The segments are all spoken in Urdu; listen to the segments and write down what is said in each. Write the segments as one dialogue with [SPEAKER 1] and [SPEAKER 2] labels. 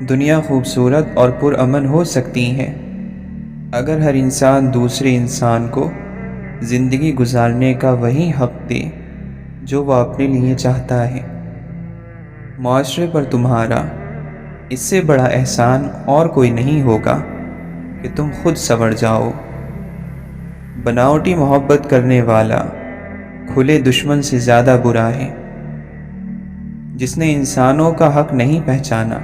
[SPEAKER 1] دنیا خوبصورت اور پرامن ہو سکتی ہے اگر ہر انسان دوسرے انسان کو زندگی گزارنے کا وہی حق دے جو وہ اپنے لیے چاہتا ہے۔ معاشرے پر تمہارا اس سے بڑا احسان اور کوئی نہیں ہوگا کہ تم خود سنور جاؤ۔ بناوٹی محبت کرنے والا کھلے دشمن سے زیادہ برا ہے۔ جس نے انسانوں کا حق نہیں پہچانا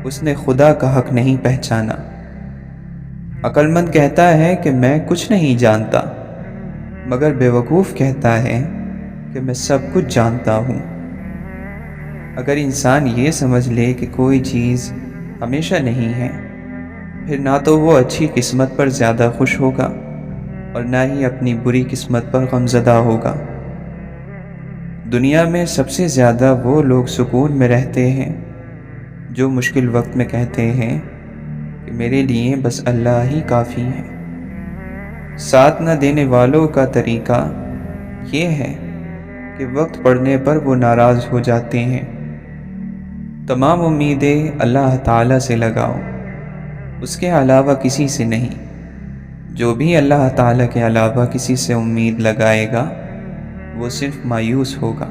[SPEAKER 1] اس نے خدا کا حق نہیں پہچانا۔ عقل مند کہتا ہے کہ میں کچھ نہیں جانتا، مگر بیوقوف کہتا ہے کہ میں سب کچھ جانتا ہوں۔ اگر انسان یہ سمجھ لے کہ کوئی چیز ہمیشہ نہیں ہے، پھر نہ تو وہ اچھی قسمت پر زیادہ خوش ہوگا اور نہ ہی اپنی بری قسمت پر غمزدہ ہوگا۔ دنیا میں سب سے زیادہ وہ لوگ سکون میں رہتے ہیں جو مشکل وقت میں کہتے ہیں کہ میرے لیے بس اللہ ہی کافی ہے۔ ساتھ نہ دینے والوں کا طریقہ یہ ہے کہ وقت پڑنے پر وہ ناراض ہو جاتے ہیں۔ تمام امیدیں اللہ تعالیٰ سے لگاؤ، اس کے علاوہ کسی سے نہیں۔ جو بھی اللہ تعالیٰ کے علاوہ کسی سے امید لگائے گا وہ صرف مایوس ہوگا۔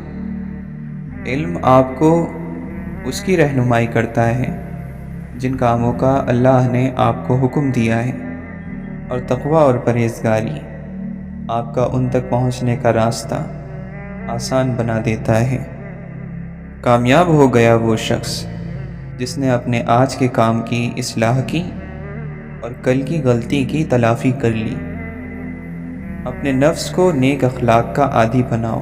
[SPEAKER 1] علم آپ کو اس کی رہنمائی کرتا ہے جن کاموں کا اللہ نے آپ کو حکم دیا ہے، اور تقوی اور پرہیزگاری آپ کا ان تک پہنچنے کا راستہ آسان بنا دیتا ہے۔ کامیاب ہو گیا وہ شخص جس نے اپنے آج کے کام کی اصلاح کی اور کل کی غلطی کی تلافی کر لی۔ اپنے نفس کو نیک اخلاق کا عادی بناؤ،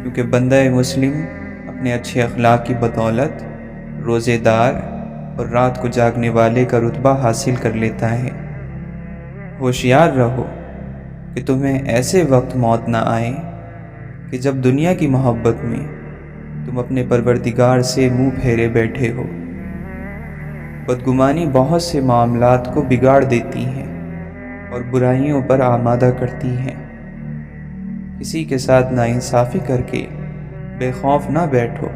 [SPEAKER 1] کیونکہ بندہ مسلم اپنے اچھے اخلاق کی بدولت روزے دار اور رات کو جاگنے والے کا رتبہ حاصل کر لیتا ہے۔ ہوشیار رہو کہ تمہیں ایسے وقت موت نہ آئے کہ جب دنیا کی محبت میں تم اپنے پروردگار سے منہ پھیرے بیٹھے ہو۔ بدگمانی بہت سے معاملات کو بگاڑ دیتی ہے اور برائیوں پر آمادہ کرتی ہے۔ کسی کے ساتھ ناانصافی کر کے بے خوف نہ بیٹھو،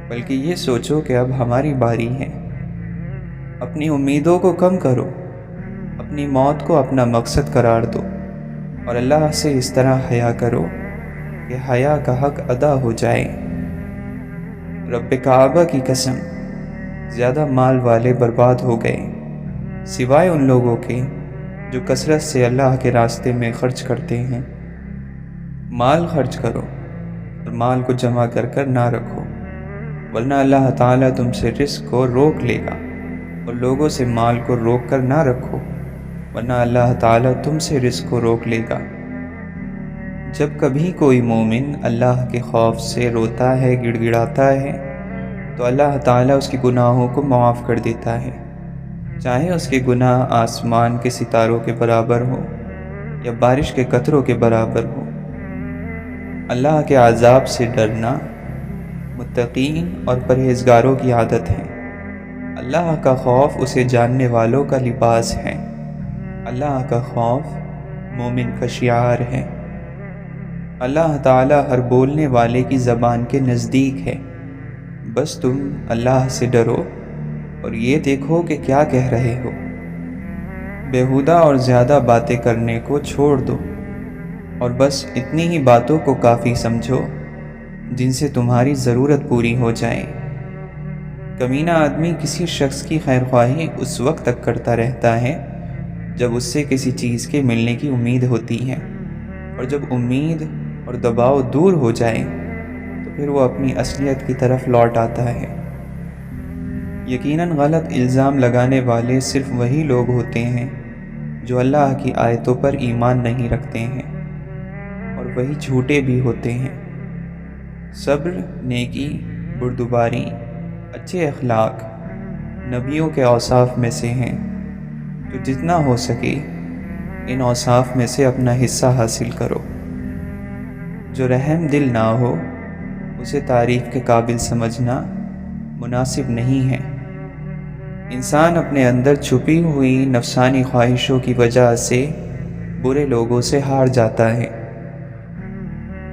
[SPEAKER 1] بلکہ یہ سوچو کہ اب ہماری باری ہے۔ اپنی امیدوں کو کم کرو، اپنی موت کو اپنا مقصد قرار دو، اور اللہ سے اس طرح حیا کرو کہ حیا کا حق ادا ہو جائے۔ رب کعبہ کی قسم، زیادہ مال والے برباد ہو گئے سوائے ان لوگوں کے جو کثرت سے اللہ کے راستے میں خرچ کرتے ہیں۔ مال خرچ کرو اور مال کو جمع کر کر نہ رکھو، ورنہ اللہ تعالیٰ تم سے رزق کو روک لے گا، اور لوگوں سے مال کو روک کر نہ رکھو، ورنہ اللہ تعالیٰ تم سے رزق کو روک لے گا۔ جب کبھی کوئی مومن اللہ کے خوف سے روتا ہے، گڑ گڑاتا ہے، تو اللہ تعالیٰ اس کے گناہوں کو معاف کر دیتا ہے، چاہے اس کے گناہ آسمان کے ستاروں کے برابر ہو یا بارش کے قطروں کے برابر ہو۔ اللہ کے عذاب سے ڈرنا متقین اور پرہیزگاروں کی عادت ہے۔ اللہ کا خوف اسے جاننے والوں کا لباس ہے۔ اللہ کا خوف مومن کا شعار ہے۔ اللہ تعالیٰ ہر بولنے والے کی زبان کے نزدیک ہے، بس تم اللہ سے ڈرو اور یہ دیکھو کہ کیا کہہ رہے ہو۔ بیہودہ اور زیادہ باتیں کرنے کو چھوڑ دو اور بس اتنی ہی باتوں کو کافی سمجھو جن سے تمہاری ضرورت پوری ہو جائے۔ کمینہ آدمی کسی شخص کی خیرخواہی اس وقت تک کرتا رہتا ہے جب اس سے کسی چیز کے ملنے کی امید ہوتی ہے، اور جب امید اور دباؤ دور ہو جائے تو پھر وہ اپنی اصلیت کی طرف لوٹ آتا ہے۔ یقیناً غلط الزام لگانے والے صرف وہی لوگ ہوتے ہیں جو اللہ کی آیتوں پر ایمان نہیں رکھتے ہیں، اور وہی جھوٹے بھی ہوتے ہیں۔ صبر، نیکی، بردباری، اچھے اخلاق نبیوں کے اوصاف میں سے ہیں، تو جتنا ہو سکے ان اوصاف میں سے اپنا حصہ حاصل کرو۔ جو رحم دل نہ ہو اسے تعریف کے قابل سمجھنا مناسب نہیں ہے۔ انسان اپنے اندر چھپی ہوئی نفسانی خواہشوں کی وجہ سے برے لوگوں سے ہار جاتا ہے۔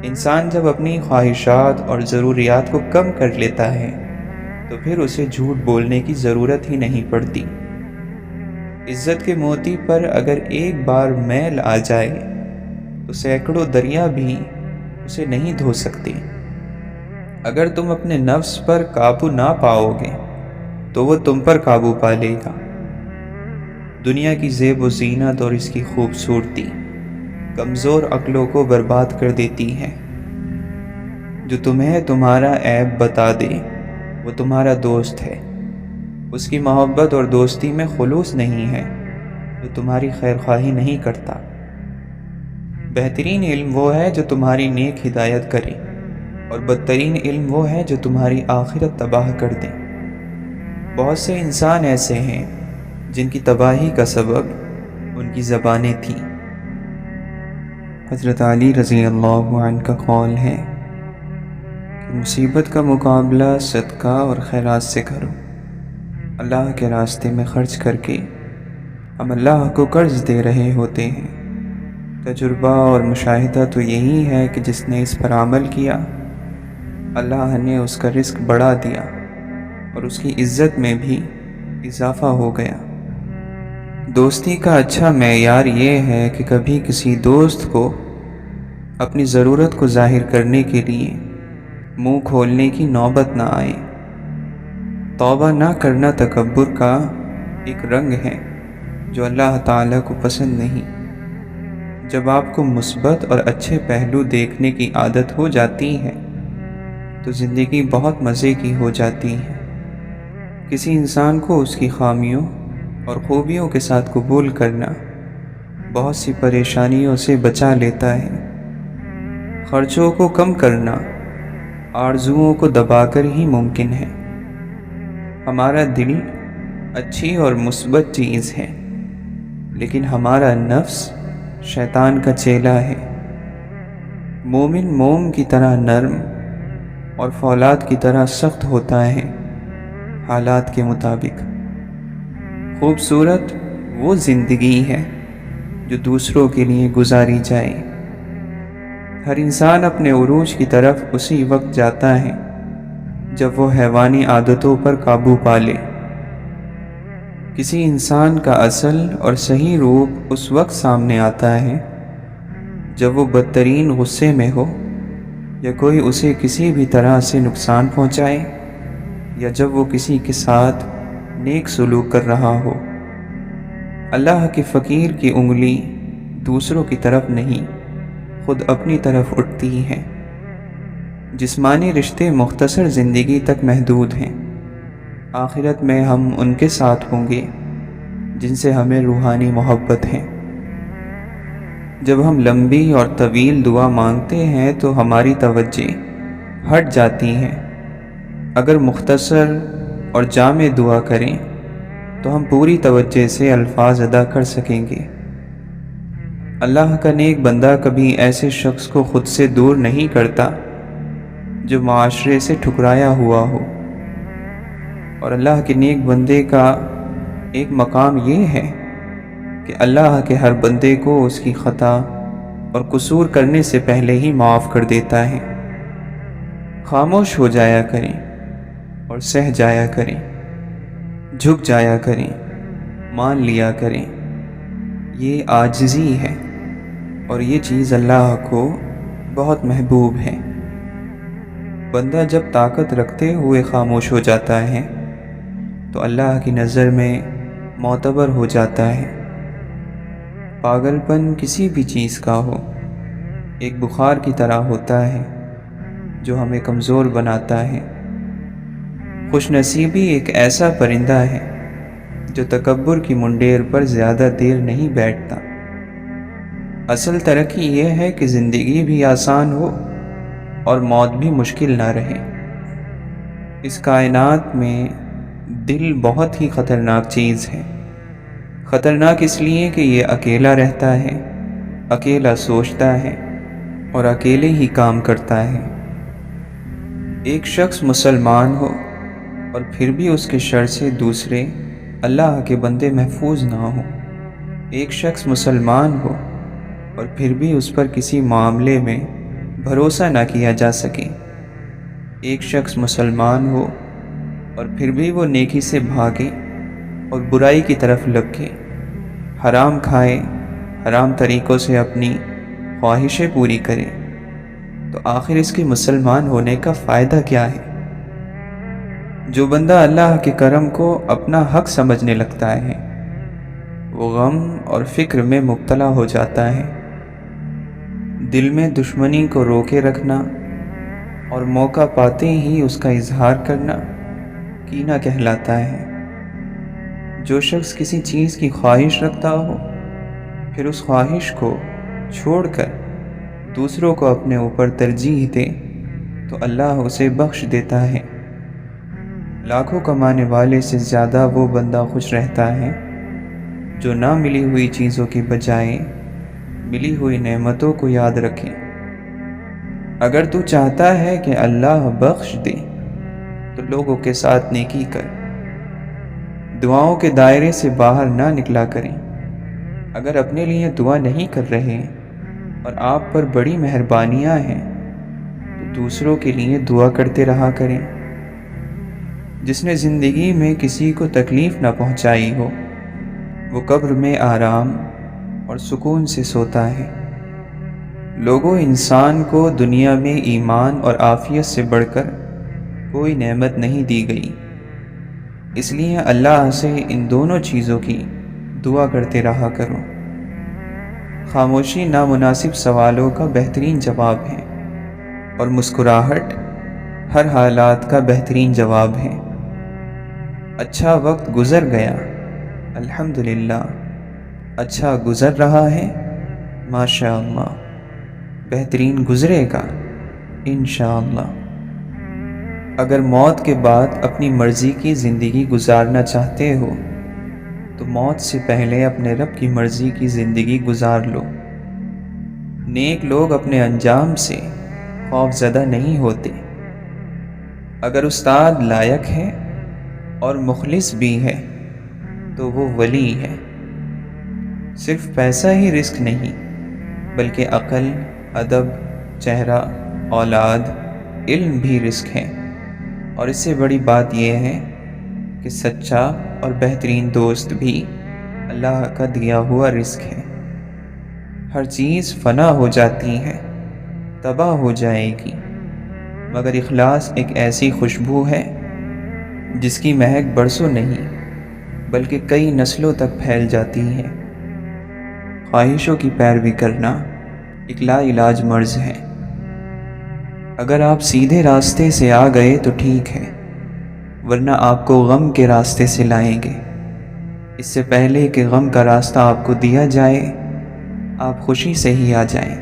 [SPEAKER 1] انسان جب اپنی خواہشات اور ضروریات کو کم کر لیتا ہے تو پھر اسے جھوٹ بولنے کی ضرورت ہی نہیں پڑتی۔ عزت کے موتی پر اگر ایک بار میل آ جائے تو سینکڑوں دریا بھی اسے نہیں دھو سکتے۔ اگر تم اپنے نفس پر قابو نہ پاؤ گے تو وہ تم پر قابو پا لے گا۔ دنیا کی زیب و زینت اور اس کی خوبصورتی کمزور عقلوں کو برباد کر دیتی ہے۔ جو تمہیں تمہارا عیب بتا دے وہ تمہارا دوست ہے۔ اس کی محبت اور دوستی میں خلوص نہیں ہے جو تمہاری خیر خواہی نہیں کرتا۔ بہترین علم وہ ہے جو تمہاری نیک ہدایت کرے، اور بدترین علم وہ ہے جو تمہاری آخرت تباہ کر دے۔ بہت سے انسان ایسے ہیں جن کی تباہی کا سبب ان کی زبانیں تھیں۔ حضرت علی رضی اللہ عنہ کا قول ہے کہ مصیبت کا مقابلہ صدقہ اور خیرات سے کرو۔ اللہ کے راستے میں خرچ کر کے ہم اللہ کو قرض دے رہے ہوتے ہیں۔ تجربہ اور مشاہدہ تو یہی ہے کہ جس نے اس پر عمل کیا اللہ نے اس کا رزق بڑھا دیا اور اس کی عزت میں بھی اضافہ ہو گیا۔ دوستی کا اچھا معیار یہ ہے کہ کبھی کسی دوست کو اپنی ضرورت کو ظاہر کرنے کے لیے منہ کھولنے کی نوبت نہ آئے۔ توبہ نہ کرنا تکبر کا ایک رنگ ہے جو اللہ تعالیٰ کو پسند نہیں۔ جب آپ کو مثبت اور اچھے پہلو دیکھنے کی عادت ہو جاتی ہے تو زندگی بہت مزے کی ہو جاتی ہے۔ کسی انسان کو اس کی خامیوں اور خوبیوں کے ساتھ قبول کرنا بہت سی پریشانیوں سے بچا لیتا ہے۔ خرچوں کو کم کرنا آرزوؤں کو دبا کر ہی ممکن ہے۔ ہمارا دل اچھی اور مثبت چیز ہے، لیکن ہمارا نفس شیطان کا چیلا ہے۔ مومن موم کی طرح نرم اور فولاد کی طرح سخت ہوتا ہے حالات کے مطابق۔ خوبصورت وہ زندگی ہے جو دوسروں کے لیے گزاری جائے۔ ہر انسان اپنے عروج کی طرف اسی وقت جاتا ہے جب وہ حیوانی عادتوں پر قابو پا لے۔ کسی انسان کا اصل اور صحیح روپ اس وقت سامنے آتا ہے جب وہ بدترین غصے میں ہو، یا کوئی اسے کسی بھی طرح سے نقصان پہنچائے، یا جب وہ کسی کے ساتھ نیک سلوک کر رہا ہو۔ اللہ کے فقیر کی انگلی دوسروں کی طرف نہیں، خود اپنی طرف اٹھتی ہے۔ جسمانی رشتے مختصر زندگی تک محدود ہیں۔ آخرت میں ہم ان کے ساتھ ہوں گے جن سے ہمیں روحانی محبت ہے۔ جب ہم لمبی اور طویل دعا مانگتے ہیں تو ہماری توجہ ہٹ جاتی ہے۔ اگر مختصر اور جامع دعا کریں تو ہم پوری توجہ سے الفاظ ادا کر سکیں گے۔ اللہ کا نیک بندہ کبھی ایسے شخص کو خود سے دور نہیں کرتا جو معاشرے سے ٹھکرایا ہوا ہو، اور اللہ کے نیک بندے کا ایک مقام یہ ہے کہ اللہ کے ہر بندے کو اس کی خطا اور قصور کرنے سے پہلے ہی معاف کر دیتا ہے۔ خاموش ہو جایا کریں اور سہ جایا کریں، جھک جایا کریں، مان لیا کریں۔ یہ عاجزی ہے اور یہ چیز اللہ کو بہت محبوب ہے۔ بندہ جب طاقت رکھتے ہوئے خاموش ہو جاتا ہے تو اللہ کی نظر میں معتبر ہو جاتا ہے۔ پاگل پن کسی بھی چیز کا ہو ایک بخار کی طرح ہوتا ہے جو ہمیں کمزور بناتا ہے۔ خوش نصیبی ایک ایسا پرندہ ہے جو تکبر کی منڈیر پر زیادہ دیر نہیں بیٹھتا۔ اصل ترقی یہ ہے کہ زندگی بھی آسان ہو اور موت بھی مشکل نہ رہے۔ اس کائنات میں دل بہت ہی خطرناک چیز ہے۔ خطرناک اس لیے کہ یہ اکیلا رہتا ہے، اکیلا سوچتا ہے اور اکیلے ہی کام کرتا ہے۔ ایک شخص مسلمان ہو اور پھر بھی اس کے شر سے دوسرے اللہ کے بندے محفوظ نہ ہوں۔ ایک شخص مسلمان ہو اور پھر بھی اس پر کسی معاملے میں بھروسہ نہ کیا جا سکے۔ ایک شخص مسلمان ہو اور پھر بھی وہ نیکی سے بھاگے اور برائی کی طرف لپکے، حرام کھائے، حرام طریقوں سے اپنی خواہشیں پوری کرے، تو آخر اس کے مسلمان ہونے کا فائدہ کیا ہے؟ جو بندہ اللہ کے کرم کو اپنا حق سمجھنے لگتا ہے وہ غم اور فکر میں مبتلا ہو جاتا ہے۔ دل میں دشمنی کو روکے رکھنا اور موقع پاتے ہی اس کا اظہار کرنا کینہ کہلاتا ہے۔ جو شخص کسی چیز کی خواہش رکھتا ہو پھر اس خواہش کو چھوڑ کر دوسروں کو اپنے اوپر ترجیح دے تو اللہ اسے بخش دیتا ہے۔ لاکھوں کمانے والے سے زیادہ وہ بندہ خوش رہتا ہے جو نہ ملی ہوئی چیزوں کی بجائے ملی ہوئی نعمتوں کو یاد رکھے۔ اگر تو چاہتا ہے کہ اللہ بخش دے تو لوگوں کے ساتھ نیکی کر، دعاؤں کے دائرے سے باہر نہ نکلا کریں۔ اگر اپنے لیے دعا نہیں کر رہے اور آپ پر بڑی مہربانیاں ہیں تو دوسروں کے لیے دعا کرتے رہا کریں۔ جس نے زندگی میں کسی کو تکلیف نہ پہنچائی ہو وہ قبر میں آرام اور سکون سے سوتا ہے۔ لوگوں انسان کو دنیا میں ایمان اور عافیت سے بڑھ کر کوئی نعمت نہیں دی گئی، اس لیے اللہ سے ان دونوں چیزوں کی دعا کرتے رہا کرو۔ خاموشی نامناسب سوالوں کا بہترین جواب ہے اور مسکراہٹ ہر حالات کا بہترین جواب ہے۔ اچھا وقت گزر گیا الحمدللہ، اچھا گزر رہا ہے ماشاءاللہ، بہترین گزرے گا انشاءاللہ۔ اگر موت کے بعد اپنی مرضی کی زندگی گزارنا چاہتے ہو تو موت سے پہلے اپنے رب کی مرضی کی زندگی گزار لو۔ نیک لوگ اپنے انجام سے خوف زدہ نہیں ہوتے۔ اگر استاد لائق ہے اور مخلص بھی ہے تو وہ ولی ہے۔ صرف پیسہ ہی رزق نہیں بلکہ عقل، ادب، چہرہ، اولاد، علم بھی رزق ہے۔ اور اس سے بڑی بات یہ ہے کہ سچا اور بہترین دوست بھی اللہ کا دیا ہوا رزق ہے۔ ہر چیز فنا ہو جاتی ہے، تباہ ہو جائے گی، مگر اخلاص ایک ایسی خوشبو ہے جس کی مہک برسوں نہیں بلکہ کئی نسلوں تک پھیل جاتی ہے۔ خواہشوں کی پیروی کرنا ایک لا علاج مرض ہے۔ اگر آپ سیدھے راستے سے آ گئے تو ٹھیک ہے، ورنہ آپ کو غم کے راستے سے لائیں گے۔ اس سے پہلے کہ غم کا راستہ آپ کو دیا جائے آپ خوشی سے ہی آ جائیں،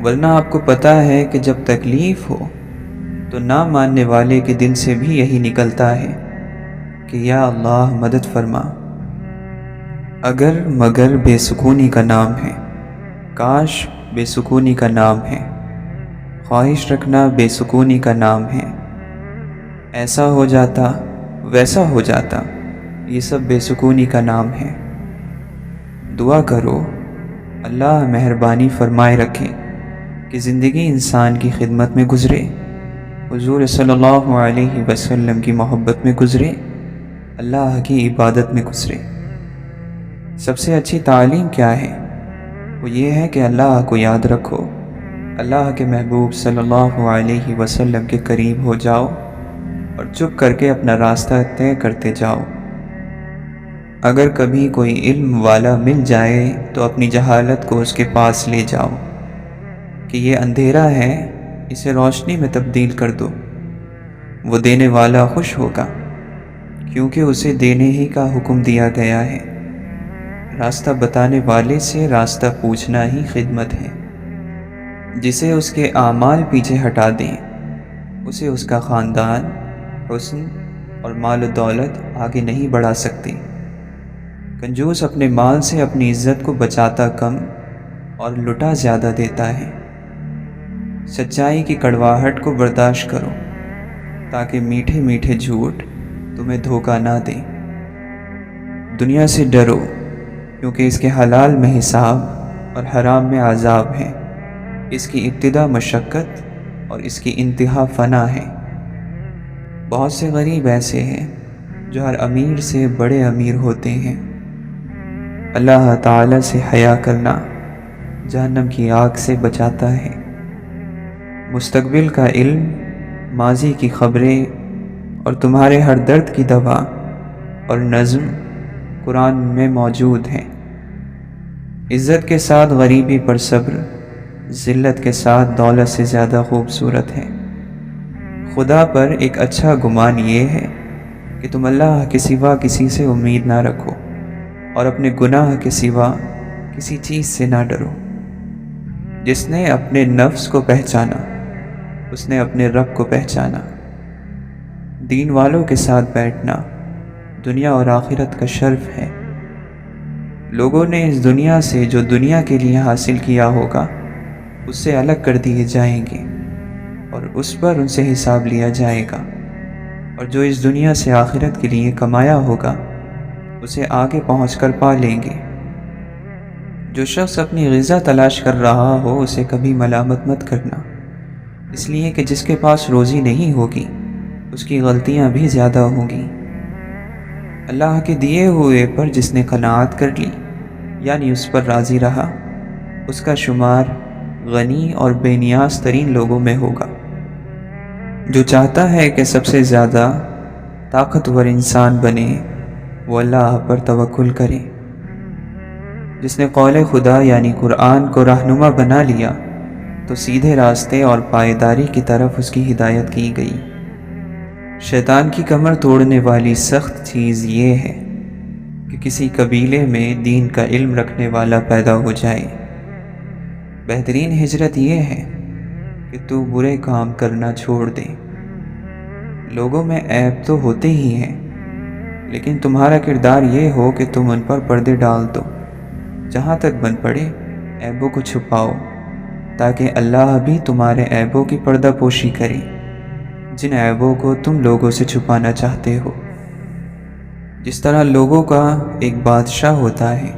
[SPEAKER 1] ورنہ آپ کو پتہ ہے کہ جب تکلیف ہو تو نہ ماننے والے کے دل سے بھی یہی نکلتا ہے کہ یا اللہ مدد فرما۔ اگر مگر بے سکونی کا نام ہے، کاش بے سکونی کا نام ہے، خواہش رکھنا بے سکونی کا نام ہے، ایسا ہو جاتا ویسا ہو جاتا، یہ سب بے سکونی کا نام ہے۔ دعا کرو اللہ مہربانی فرمائے رکھے کہ زندگی انسان کی خدمت میں گزرے، حضور صلی اللہ علیہ وسلم کی محبت میں گزرے، اللہ کی عبادت میں گزرے۔ سب سے اچھی تعلیم کیا ہے؟ وہ یہ ہے کہ اللہ کو یاد رکھو، اللہ کے محبوب صلی اللہ علیہ وسلم کے قریب ہو جاؤ اور چپ کر کے اپنا راستہ طے کرتے جاؤ۔ اگر کبھی کوئی علم والا مل جائے تو اپنی جہالت کو اس کے پاس لے جاؤ کہ یہ اندھیرا ہے، اسے روشنی میں تبدیل کر دو۔ وہ دینے والا خوش ہوگا کیونکہ اسے دینے ہی کا حکم دیا گیا ہے۔ راستہ بتانے والے سے راستہ پوچھنا ہی خدمت ہے۔ جسے اس کے اعمال پیچھے ہٹا دیں اسے اس کا خاندان، حسن اور مال و دولت آگے نہیں بڑھا سکتے۔ کنجوس اپنے مال سے اپنی عزت کو بچاتا کم اور لٹا زیادہ دیتا ہے۔ سچائی کی کڑواہٹ کو برداشت کرو تاکہ میٹھے میٹھے جھوٹ تمہیں دھوکہ نہ دیں۔ دنیا سے ڈرو کیونکہ اس کے حلال میں حساب اور حرام میں عذاب ہے۔ اس کی ابتدا مشقت اور اس کی انتہا فنا ہے۔ بہت سے غریب ایسے ہیں جو ہر امیر سے بڑے امیر ہوتے ہیں۔ اللہ تعالیٰ سے حیا کرنا جہنم کی آگ سے بچاتا ہے۔ مستقبل کا علم، ماضی کی خبریں اور تمہارے ہر درد کی دوا اور نظم قرآن میں موجود ہیں۔ عزت کے ساتھ غریبی پر صبر ذلت کے ساتھ دولت سے زیادہ خوبصورت ہے۔ خدا پر ایک اچھا گمان یہ ہے کہ تم اللہ کے سوا کسی سے امید نہ رکھو اور اپنے گناہ کے سوا کسی چیز سے نہ ڈرو۔ جس نے اپنے نفس کو پہچانا اس نے اپنے رب کو پہچانا۔ دین والوں کے ساتھ بیٹھنا دنیا اور آخرت کا شرف ہے۔ لوگوں نے اس دنیا سے جو دنیا کے لیے حاصل کیا ہوگا اس سے الگ کر دیے جائیں گے اور اس پر ان سے حساب لیا جائے گا، اور جو اس دنیا سے آخرت کے لیے کمایا ہوگا اسے آگے پہنچ کر پا لیں گے۔ جو شخص اپنی غذا تلاش کر رہا ہو اسے کبھی ملامت مت کرنا، اس لیے کہ جس کے پاس روزی نہیں ہوگی اس کی غلطیاں بھی زیادہ ہوں گی۔ اللہ کے دیے ہوئے پر جس نے قناعت کر لی یعنی اس پر راضی رہا، اس کا شمار غنی اور بے نیاز ترین لوگوں میں ہوگا۔ جو چاہتا ہے کہ سب سے زیادہ طاقتور انسان بنے وہ اللہ پر توکل کرے۔ جس نے قول خدا یعنی قرآن کو رہنما بنا لیا تو سیدھے راستے اور پائیداری کی طرف اس کی ہدایت کی گئی۔ شیطان کی کمر توڑنے والی سخت چیز یہ ہے کہ کسی قبیلے میں دین کا علم رکھنے والا پیدا ہو جائے۔ بہترین ہجرت یہ ہے کہ تو برے کام کرنا چھوڑ دے۔ لوگوں میں عیب تو ہوتے ہی ہیں، لیکن تمہارا کردار یہ ہو کہ تم ان پر پردے ڈال دو۔ جہاں تک بن پڑے عیبوں کو چھپاؤ تاکہ اللہ بھی تمہارے عیبوں کی پردہ پوشی کرے، جن عیبوں کو تم لوگوں سے چھپانا چاہتے ہو۔ جس طرح لوگوں کا ایک بادشاہ ہوتا ہے،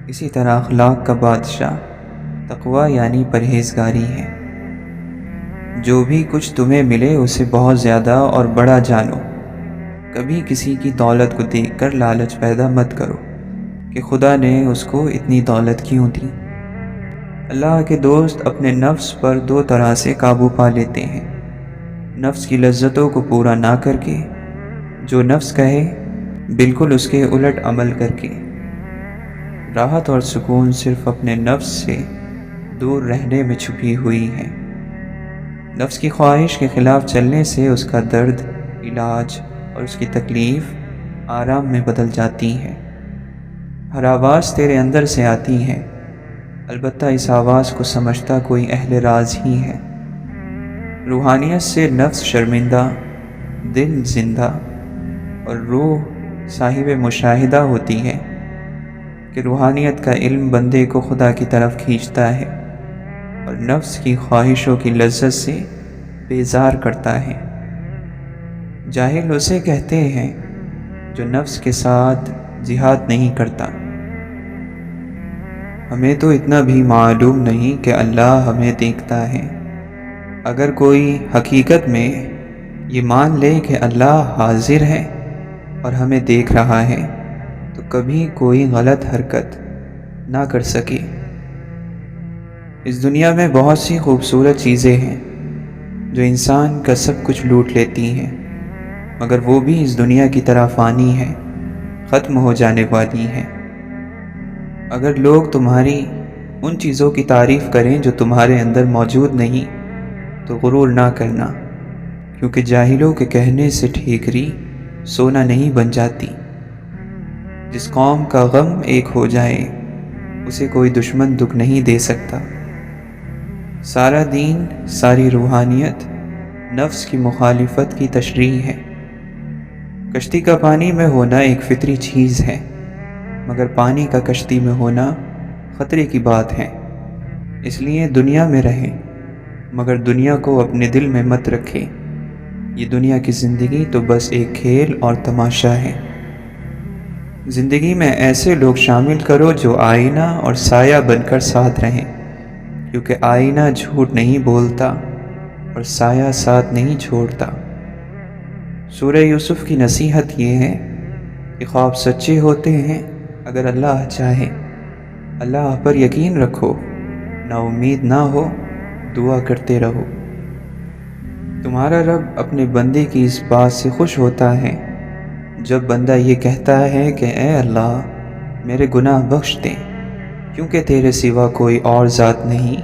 [SPEAKER 1] اسی طرح اخلاق کا بادشاہ تقوی یعنی پرہیزگاری ہے۔ جو بھی کچھ تمہیں ملے اسے بہت زیادہ اور بڑا جانو۔ کبھی کسی کی دولت کو دیکھ کر لالچ پیدا مت کرو کہ خدا نے اس کو اتنی دولت کیوں دی۔ اللہ کے دوست اپنے نفس پر دو طرح سے قابو پا لیتے ہیں، نفس کی لذتوں کو پورا نہ کر کے، جو نفس کہے بالکل اس کے الٹ عمل کر کے۔ راحت اور سکون صرف اپنے نفس سے دور رہنے میں چھپی ہوئی ہے۔ نفس کی خواہش کے خلاف چلنے سے اس کا درد علاج اور اس کی تکلیف آرام میں بدل جاتی ہے۔ ہر آواز تیرے اندر سے آتی ہے، البتہ اس آواز کو سمجھتا کوئی اہل راز ہی ہے۔ روحانیت سے نفس شرمندہ، دل زندہ اور روح صاحب مشاہدہ ہوتی ہے کہ روحانیت کا علم بندے کو خدا کی طرف کھینچتا ہے اور نفس کی خواہشوں کی لذت سے بیزار کرتا ہے۔ جاہل اسے کہتے ہیں جو نفس کے ساتھ جہاد نہیں کرتا۔ ہمیں تو اتنا بھی معلوم نہیں کہ اللہ ہمیں دیکھتا ہے۔ اگر کوئی حقیقت میں یہ مان لے کہ اللہ حاضر ہے اور ہمیں دیکھ رہا ہے تو کبھی کوئی غلط حرکت نہ کر سکے۔ اس دنیا میں بہت سی خوبصورت چیزیں ہیں جو انسان کا سب کچھ لوٹ لیتی ہیں، مگر وہ بھی اس دنیا کی طرح فانی ہیں، ختم ہو جانے والی ہیں۔ اگر لوگ تمہاری ان چیزوں کی تعریف کریں جو تمہارے اندر موجود نہیں تو غرور نہ کرنا، کیونکہ جاہلوں کے کہنے سے ٹھیکری سونا نہیں بن جاتی۔ جس قوم کا غم ایک ہو جائے اسے کوئی دشمن دکھ نہیں دے سکتا۔ سارا دین، ساری روحانیت نفس کی مخالفت کی تشریح ہے۔ کشتی کا پانی میں ہونا ایک فطری چیز ہے، مگر پانی کا کشتی میں ہونا خطرے کی بات ہے۔ اس لیے دنیا میں رہیں مگر دنیا کو اپنے دل میں مت رکھے۔ یہ دنیا کی زندگی تو بس ایک کھیل اور تماشا ہے۔ زندگی میں ایسے لوگ شامل کرو جو آئینہ اور سایہ بن کر ساتھ رہیں، کیونکہ آئینہ جھوٹ نہیں بولتا اور سایہ ساتھ نہیں چھوڑتا۔ سورہ یوسف کی نصیحت یہ ہے کہ خواب سچے ہوتے ہیں اگر اللہ چاہے۔ اللہ پر یقین رکھو، نا امید نہ ہو، دعا کرتے رہو۔ تمہارا رب اپنے بندے کی اس بات سے خوش ہوتا ہے جب بندہ یہ کہتا ہے کہ اے اللہ میرے گناہ بخش دے، کیونکہ تیرے سوا کوئی اور ذات نہیں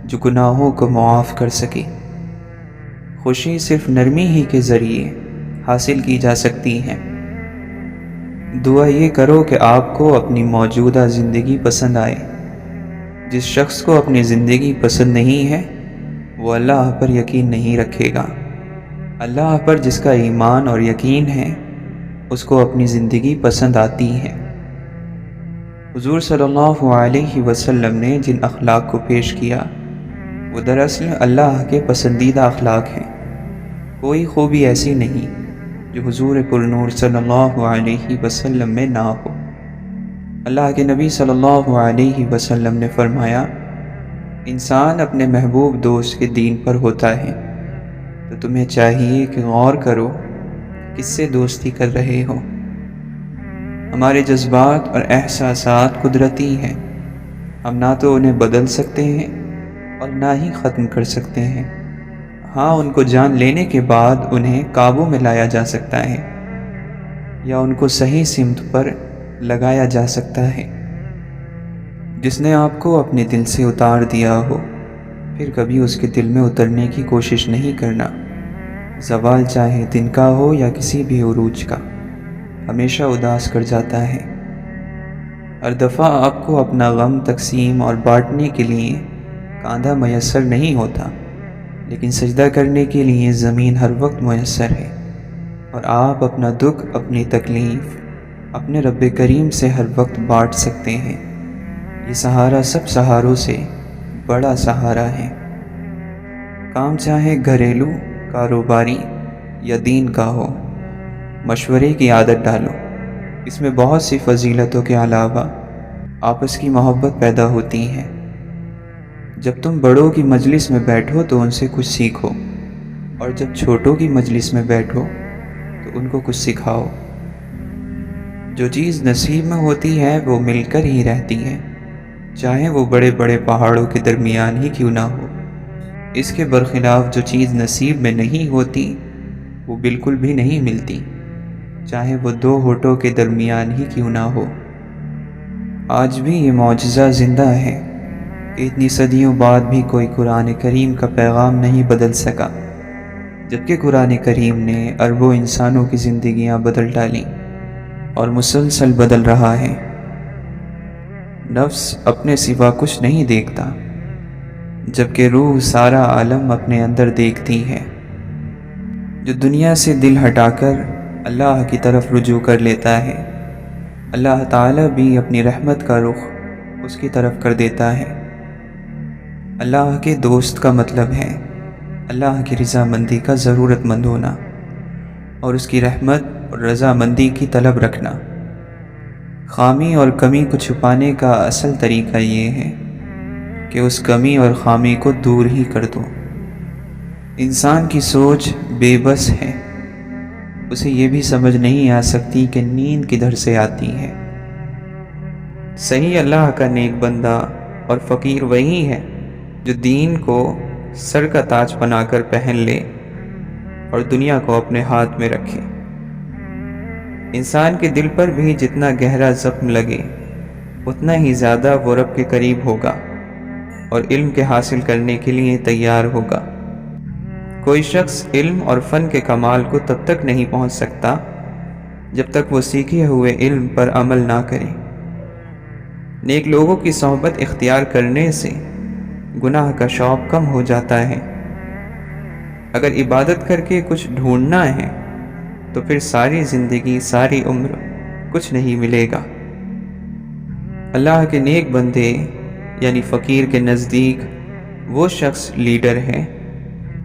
[SPEAKER 1] جو گناہوں کو معاف کر سکے۔ خوشی صرف نرمی ہی کے ذریعے حاصل کی جا سکتی ہے۔ دعا یہ کرو کہ آپ کو اپنی موجودہ زندگی پسند آئے۔ جس شخص کو اپنی زندگی پسند نہیں ہے وہ اللہ پر یقین نہیں رکھے گا۔ اللہ پر جس کا ایمان اور یقین ہے اس کو اپنی زندگی پسند آتی ہے۔ حضور صلی اللہ علیہ وسلم نے جن اخلاق کو پیش کیا وہ دراصل اللہ کے پسندیدہ اخلاق ہیں۔ کوئی خوبی ایسی نہیں جو حضور پرنور صلی اللہ علیہ وسلم میں نہ ہو۔ اللہ کے نبی صلی اللہ علیہ وسلم نے فرمایا، انسان اپنے محبوب دوست کے دین پر ہوتا ہے، تو تمہیں چاہیے کہ غور کرو کس سے دوستی کر رہے ہو۔ ہمارے جذبات اور احساسات قدرتی ہیں، ہم نہ تو انہیں بدل سکتے ہیں اور نہ ہی ختم کر سکتے ہیں۔ ہاں، ان کو جان لینے کے بعد انہیں قابو میں لایا جا سکتا ہے یا ان کو صحیح سمت پر لگایا جا سکتا ہے۔ جس نے آپ کو اپنے دل سے اتار دیا ہو پھر کبھی اس کے دل میں اترنے کی کوشش نہیں کرنا۔ زوال چاہے دن کا ہو یا کسی بھی عروج کا، ہمیشہ اداس کر جاتا ہے۔ ہر دفعہ آپ کو اپنا غم تقسیم اور بانٹنے کے لیے کاندھا میسر نہیں ہوتا، لیکن سجدہ کرنے کے لیے زمین ہر وقت میسر ہے، اور آپ اپنا دکھ، اپنی تکلیف اپنے رب کریم سے ہر وقت بانٹ سکتے ہیں۔ یہ سہارا سب سہاروں سے بڑا سہارا ہے۔ کام چاہے گھریلو، کاروباری یا دین کا ہو، مشورے کی عادت ڈالو۔ اس میں بہت سی فضیلتوں کے علاوہ آپس کی محبت پیدا ہوتی ہے۔ جب تم بڑوں کی مجلس میں بیٹھو تو ان سے کچھ سیکھو، اور جب چھوٹوں کی مجلس میں بیٹھو تو ان کو کچھ سکھاؤ۔ جو چیز نصیب میں ہوتی ہے وہ مل کر ہی رہتی ہے، چاہے وہ بڑے بڑے پہاڑوں کے درمیان ہی کیوں نہ ہو۔ اس کے برخلاف جو چیز نصیب میں نہیں ہوتی وہ بالکل بھی نہیں ملتی، چاہے وہ دو ہونٹوں کے درمیان ہی کیوں نہ ہو۔ آج بھی یہ معجزہ زندہ ہے کہ اتنی صدیوں بعد بھی کوئی قرآن کریم کا پیغام نہیں بدل سکا، جبکہ قرآن کریم نے اربوں انسانوں کی زندگیاں بدل ڈالیں اور مسلسل بدل رہا ہے۔ نفس اپنے سوا کچھ نہیں دیکھتا، جبکہ روح سارا عالم اپنے اندر دیکھتی ہے۔ جو دنیا سے دل ہٹا کر اللہ کی طرف رجوع کر لیتا ہے، اللہ تعالیٰ بھی اپنی رحمت کا رخ اس کی طرف کر دیتا ہے۔ اللہ کے دوست کا مطلب ہے اللہ کی رضامندی کا ضرورت مند ہونا اور اس کی رحمت اور رضامندی کی طلب رکھنا۔ خامی اور کمی کو چھپانے کا اصل طریقہ یہ ہے کہ اس کمی اور خامی کو دور ہی کر دو۔ انسان کی سوچ بے بس ہے، اسے یہ بھی سمجھ نہیں آ سکتی کہ نیند کدھر سے آتی ہے۔ صحیح اللہ کا نیک بندہ اور فقیر وہی ہے جو دین کو سر کا تاج بنا کر پہن لے اور دنیا کو اپنے ہاتھ میں رکھے۔ انسان کے دل پر بھی جتنا گہرا زخم لگے اتنا ہی زیادہ وہ رب کے قریب ہوگا اور علم کے حاصل کرنے کے لیے تیار ہوگا۔ کوئی شخص علم اور فن کے کمال کو تب تک نہیں پہنچ سکتا جب تک وہ سیکھے ہوئے علم پر عمل نہ کرے۔ نیک لوگوں کی صحبت اختیار کرنے سے گناہ کا شوق کم ہو جاتا ہے۔ اگر عبادت کر کے کچھ ڈھونڈنا ہے تو پھر ساری زندگی، ساری عمر کچھ نہیں ملے گا۔ اللہ کے نیک بندے یعنی فقیر کے نزدیک وہ شخص لیڈر ہے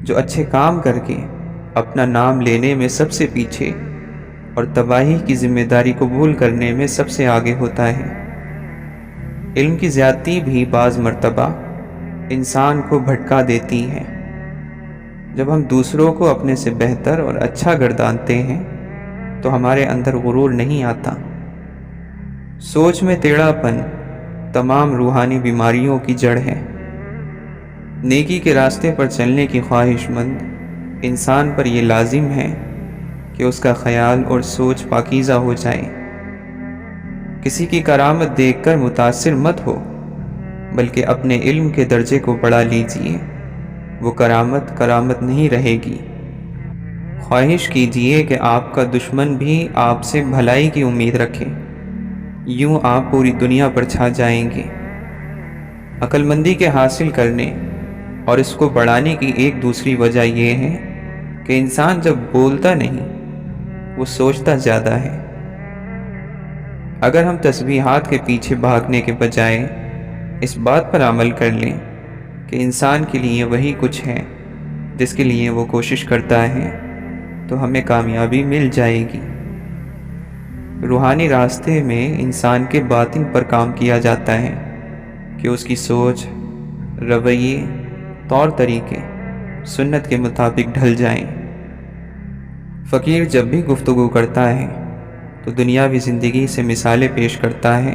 [SPEAKER 1] جو اچھے کام کر کے اپنا نام لینے میں سب سے پیچھے اور تباہی کی ذمہ داری قبول کرنے میں سب سے آگے ہوتا ہے۔ علم کی زیادتی بھی بعض مرتبہ انسان کو بھٹکا دیتی ہے۔ جب ہم دوسروں کو اپنے سے بہتر اور اچھا گردانتے ہیں تو ہمارے اندر غرور نہیں آتا۔ سوچ میں ٹیڑھا پن تمام روحانی بیماریوں کی جڑ ہے۔ نیکی کے راستے پر چلنے کی خواہش مند انسان پر یہ لازم ہے کہ اس کا خیال اور سوچ پاکیزہ ہو جائے۔ کسی کی کرامت دیکھ کر متاثر مت ہو، بلکہ اپنے علم کے درجے کو بڑھا لیجئے، وہ کرامت نہیں رہے گی۔ خواہش کیجئے کہ آپ کا دشمن بھی آپ سے بھلائی کی امید رکھے، یوں آپ پوری دنیا پر چھا جائیں گے۔ عقل مندی کے حاصل کرنے اور اس کو بڑھانے کی ایک دوسری وجہ یہ ہے کہ انسان جب بولتا نہیں، وہ سوچتا زیادہ ہے۔ اگر ہم تسبیحات کے پیچھے بھاگنے کے بجائے اس بات پر عمل کر لیں کہ انسان کے لیے وہی کچھ ہے جس کے لیے وہ کوشش کرتا ہے، تو ہمیں کامیابی مل جائے گی۔ روحانی راستے میں انسان کے باطن پر کام کیا جاتا ہے کہ اس کی سوچ، رویے، طور طریقے سنت کے مطابق ڈھل جائیں۔ فقیر جب بھی گفتگو کرتا ہے تو دنیاوی زندگی سے مثالیں پیش کرتا ہے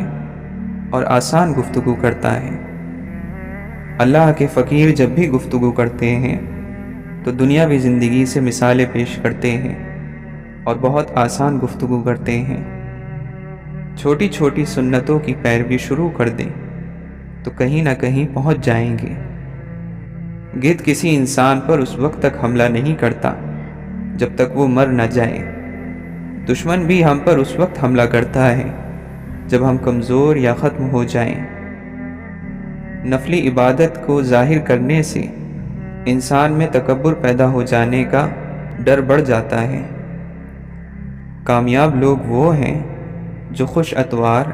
[SPEAKER 1] اور آسان گفتگو کرتا ہے۔ اللہ کے فقیر جب بھی گفتگو کرتے ہیں تو دنیاوی زندگی سے مثالیں پیش کرتے ہیں اور بہت آسان گفتگو کرتے ہیں۔ چھوٹی چھوٹی سنتوں کی پیروی شروع کر دیں تو کہیں نہ کہیں پہنچ جائیں گے۔ گدھ کسی انسان پر اس وقت تک حملہ نہیں کرتا جب تک وہ مر نہ جائے۔ دشمن بھی ہم پر اس وقت حملہ کرتا ہے جب ہم کمزور یا ختم ہو جائیں۔ نفلی عبادت کو ظاہر کرنے سے انسان میں تکبر پیدا ہو جانے کا ڈر بڑھ جاتا ہے۔ کامیاب لوگ وہ ہیں جو خوش اطوار،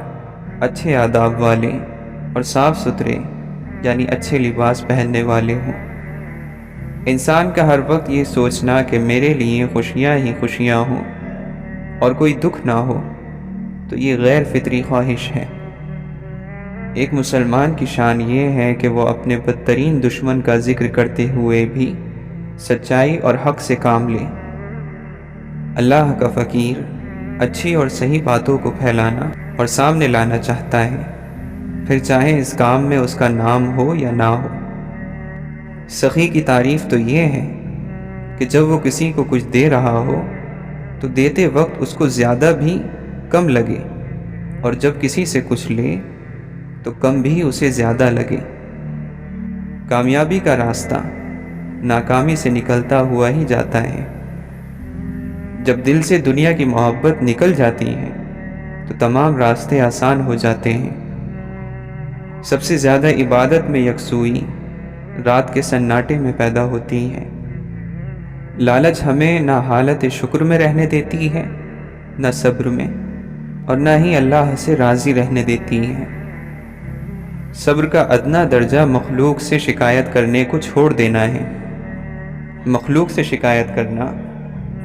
[SPEAKER 1] اچھے آداب والے اور صاف ستھرے یعنی اچھے لباس پہننے والے ہوں۔ انسان کا ہر وقت یہ سوچنا کہ میرے لیے خوشیاں ہی خوشیاں ہوں اور کوئی دکھ نہ ہو، تو یہ غیر فطری خواہش ہے۔ ایک مسلمان کی شان یہ ہے کہ وہ اپنے بدترین دشمن کا ذکر کرتے ہوئے بھی سچائی اور حق سے کام لے۔ اللہ کا فقیر اچھی اور صحیح باتوں کو پھیلانا اور سامنے لانا چاہتا ہے، پھر چاہے اس کام میں اس کا نام ہو یا نہ ہو۔ سخی کی تعریف تو یہ ہے کہ جب وہ کسی کو کچھ دے رہا ہو تو دیتے وقت اس کو زیادہ بھی کم لگے، اور جب کسی سے کچھ لے تو کم بھی اسے زیادہ لگے۔ کامیابی کا راستہ ناکامی سے نکلتا ہوا ہی جاتا ہے۔ جب دل سے دنیا کی محبت نکل جاتی ہے تو تمام راستے آسان ہو جاتے ہیں۔ سب سے زیادہ عبادت میں یکسوئی رات کے سناٹے میں پیدا ہوتی ہے۔ لالچ ہمیں نہ حالت شکر میں رہنے دیتی ہے، نہ صبر میں، اور نہ ہی اللہ سے راضی رہنے دیتی ہے۔ صبر کا ادنا درجہ مخلوق سے شکایت کرنے کو چھوڑ دینا ہے۔ مخلوق سے شکایت کرنا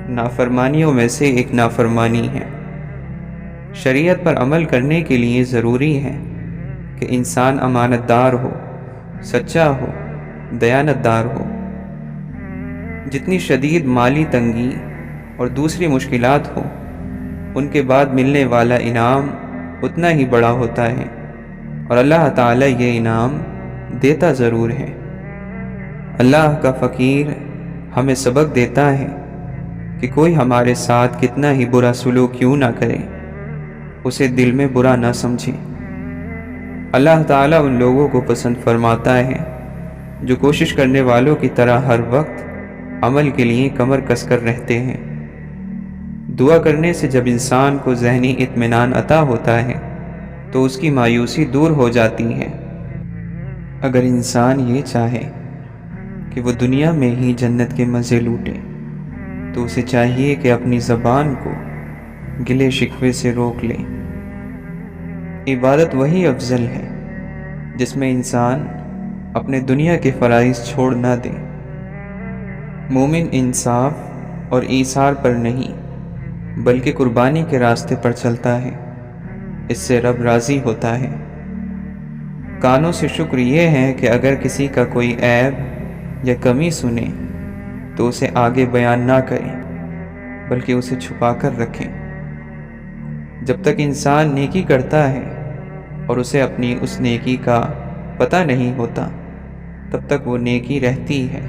[SPEAKER 1] نافرمانیوں میں سے ایک نافرمانی ہے۔ شریعت پر عمل کرنے کے لیے ضروری ہے کہ انسان امانت دار ہو، سچا ہو، دیانت دار ہو۔ جتنی شدید مالی تنگی اور دوسری مشکلات ہوں، ان کے بعد ملنے والا انعام اتنا ہی بڑا ہوتا ہے، اور اللہ تعالیٰ یہ انعام دیتا ضرور ہے۔ اللہ کا فقیر ہمیں سبق دیتا ہے کہ کوئی ہمارے ساتھ کتنا ہی برا سلوک کیوں نہ کرے، اسے دل میں برا نہ سمجھے۔ اللہ تعالیٰ ان لوگوں کو پسند فرماتا ہے جو کوشش کرنے والوں کی طرح ہر وقت عمل کے لیے کمر کس کر رہتے ہیں۔ دعا کرنے سے جب انسان کو ذہنی اطمینان عطا ہوتا ہے تو اس کی مایوسی دور ہو جاتی ہے۔ اگر انسان یہ چاہے کہ وہ دنیا میں ہی جنت کے مزے لوٹے تو اسے چاہیے کہ اپنی زبان کو گلے شکوے سے روک لے۔ عبادت وہی افضل ہے جس میں انسان اپنے دنیا کے فرائض چھوڑ نہ دے۔ مومن انصاف اور ایثار پر نہیں بلکہ قربانی کے راستے پر چلتا ہے، اس سے رب راضی ہوتا ہے۔ کانوں سے شکر یہ ہے کہ اگر کسی کا کوئی عیب یا کمی سنے تو اسے آگے بیان نہ کریں بلکہ اسے چھپا کر رکھیں۔ جب تک انسان نیکی کرتا ہے اور اسے اپنی اس نیکی کا پتہ نہیں ہوتا تب تک وہ نیکی رہتی ہے،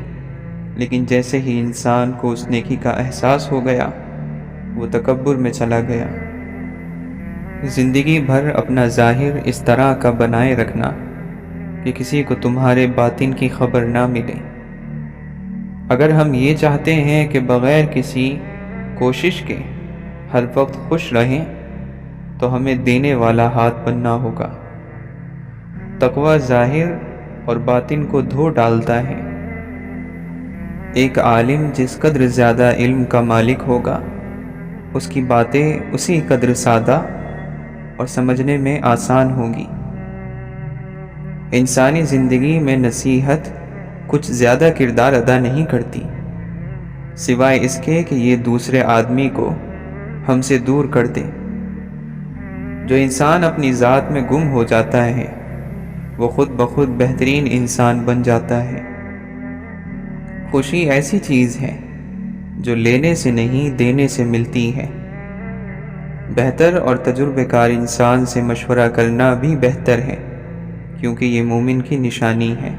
[SPEAKER 1] لیکن جیسے ہی انسان کو اس نیکی کا احساس ہو گیا وہ تکبر میں چلا گیا۔ زندگی بھر اپنا ظاہر اس طرح کا بنائے رکھنا کہ کسی کو تمہارے باطن کی خبر نہ ملے۔ اگر ہم یہ چاہتے ہیں کہ بغیر کسی کوشش کے ہر وقت خوش رہیں تو ہمیں دینے والا ہاتھ بننا ہوگا۔ تقوی ظاہر اور باطن کو دھو ڈالتا ہے۔ ایک عالم جس قدر زیادہ علم کا مالک ہوگا اس کی باتیں اسی قدر سادہ اور سمجھنے میں آسان ہوں گی۔ انسانی زندگی میں نصیحت کچھ زیادہ کردار ادا نہیں کرتی سوائے اس کے کہ یہ دوسرے آدمی کو ہم سے دور کر دے۔ جو انسان اپنی ذات میں گم ہو جاتا ہے وہ خود بخود بہترین انسان بن جاتا ہے۔ خوشی ایسی چیز ہے جو لینے سے نہیں دینے سے ملتی ہے۔ بہتر اور تجربہ کار انسان سے مشورہ کرنا بھی بہتر ہے کیونکہ یہ مومن کی نشانی ہے۔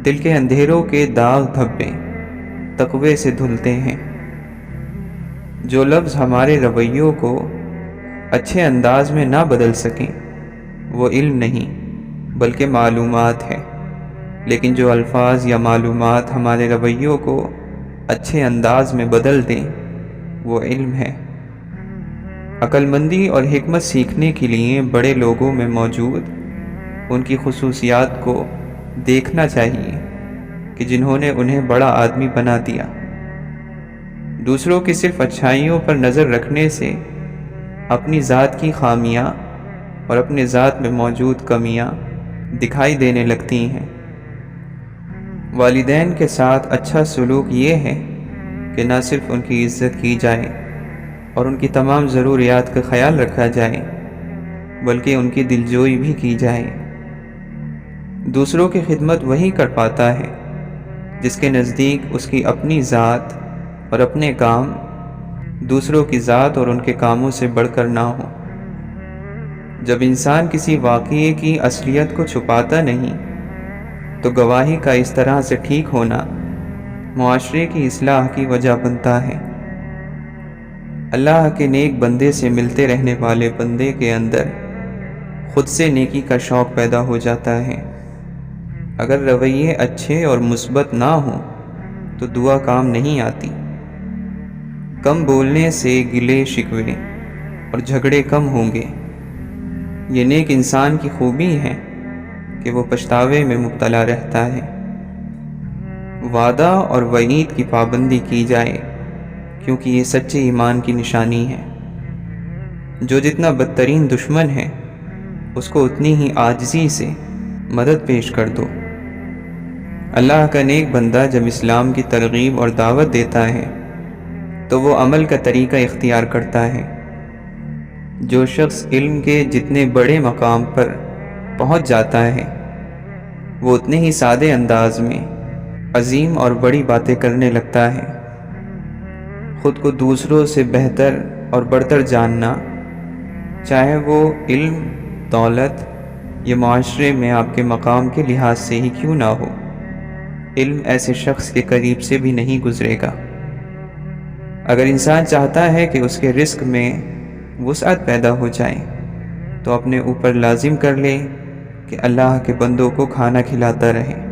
[SPEAKER 1] دل کے اندھیروں کے داغ دھبے تقوی سے دھلتے ہیں۔ جو لفظ ہمارے رویوں کو اچھے انداز میں نہ بدل سکیں وہ علم نہیں بلکہ معلومات ہے، لیکن جو الفاظ یا معلومات ہمارے رویوں کو اچھے انداز میں بدل دیں وہ علم ہے۔ عقل مندی اور حکمت سیکھنے کے لیے بڑے لوگوں میں موجود ان کی خصوصیات کو دیکھنا چاہیے کہ جنہوں نے انہیں بڑا آدمی بنا دیا۔ دوسروں کی صرف اچھائیوں پر نظر رکھنے سے اپنی ذات کی خامیاں اور اپنے ذات میں موجود کمیاں دکھائی دینے لگتی ہیں۔ والدین کے ساتھ اچھا سلوک یہ ہے کہ نہ صرف ان کی عزت کی جائے اور ان کی تمام ضروریات کا خیال رکھا جائے بلکہ ان کی دلجوئی بھی کی جائے۔ دوسروں کی خدمت وہی کر پاتا ہے جس کے نزدیک اس کی اپنی ذات اور اپنے کام دوسروں کی ذات اور ان کے کاموں سے بڑھ کر نہ ہو۔ جب انسان کسی واقعے کی اصلیت کو چھپاتا نہیں تو گواہی کا اس طرح سے ٹھیک ہونا معاشرے کی اصلاح کی وجہ بنتا ہے۔ اللہ کے نیک بندے سے ملتے رہنے والے بندے کے اندر خود سے نیکی کا شوق پیدا ہو جاتا ہے۔ اگر رویے اچھے اور مثبت نہ ہوں تو دعا کام نہیں آتی۔ کم بولنے سے گلے شکوے اور جھگڑے کم ہوں گے۔ یہ نیک انسان کی خوبی ہے کہ وہ پچھتاوے میں مبتلا رہتا ہے۔ وعدہ اور وعید کی پابندی کی جائے کیونکہ یہ سچے ایمان کی نشانی ہے۔ جو جتنا بدترین دشمن ہے اس کو اتنی ہی عاجزی سے مدد پیش کر دو۔ اللہ کا نیک بندہ جب اسلام کی ترغیب اور دعوت دیتا ہے تو وہ عمل کا طریقہ اختیار کرتا ہے۔ جو شخص علم کے جتنے بڑے مقام پر پہنچ جاتا ہے وہ اتنے ہی سادے انداز میں عظیم اور بڑی باتیں کرنے لگتا ہے۔ خود کو دوسروں سے بہتر اور برتر جاننا، چاہے وہ علم، دولت یا معاشرے میں آپ کے مقام کے لحاظ سے ہی کیوں نہ ہو، علم ایسے شخص کے قریب سے بھی نہیں گزرے گا۔ اگر انسان چاہتا ہے کہ اس کے رزق میں وسعت پیدا ہو جائے تو اپنے اوپر لازم کر لے کہ اللہ کے بندوں کو کھانا کھلاتا رہے۔